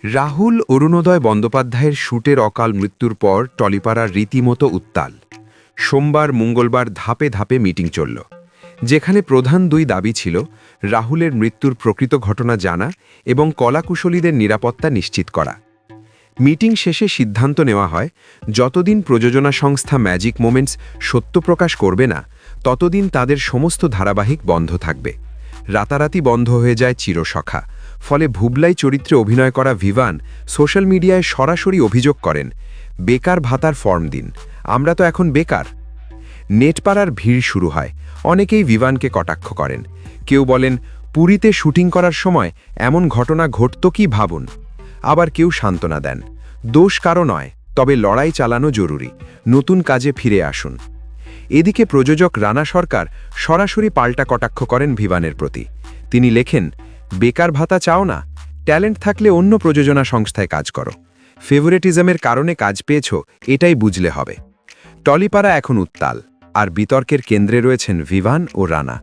রাহুল অরুণোদয় বন্দ্যোপাধ্যায়ের শুটের অকাল মৃত্যুর পর টলিপাড়ার রীতিমতো উত্তাল। সোমবার মঙ্গলবার ধাপে ধাপে মিটিং চলল, যেখানে প্রধান দুই দাবি ছিল রাহুলের মৃত্যুর প্রকৃত ঘটনা জানা এবং কলাকুশলীদের নিরাপত্তা নিশ্চিত করা। মিটিং শেষে সিদ্ধান্ত নেওয়া হয়, যতদিন প্রযোজনা সংস্থা ম্যাজিক মোমেন্টস সত্য প্রকাশ করবে না, ততদিন তাদের সমস্ত ধারাবাহিক বন্ধ থাকবে। রাতারাতি বন্ধ হয়ে যায় চিরসখা। ফলে ভুবলাই চরিত্রে অভিনয় করা ভিভান সোশ্যাল মিডিয়ায় সরাসরি অভিযোগ করেন, বেকার ভাতার ফর্ম দিন, আমরা তো এখন বেকার। নেটপাড়ার ভিড় শুরু হয়। অনেকেই ভিভানকে কটাক্ষ করেন। কেউ বলেন, পুরীতে শুটিং করার সময় এমন ঘটনা ঘটত কি ভাবুন। আবার কেউ সান্ত্বনা দেন, দোষ কারো নয়, তবে লড়াই চালানো জরুরি, নতুন কাজে ফিরে আসুন। এদিকে প্রযোজক রানা সরকার সরাসরি পাল্টা কটাক্ষ করেন ভিভানের প্রতি। তিনি লেখেন, বেকার ভাতা চাও না, ট্যালেন্ট থাকলে অন্য প্রযোজনা সংস্থায় কাজ করো, ফেভারিটিজমের কারণে কাজ পেয়েছ, এটাই বুঝলে হবে। টলিপাড়া এখন উত্তাল, আর বিতর্কের কেন্দ্রে রয়েছেন ভিভান ও রানা।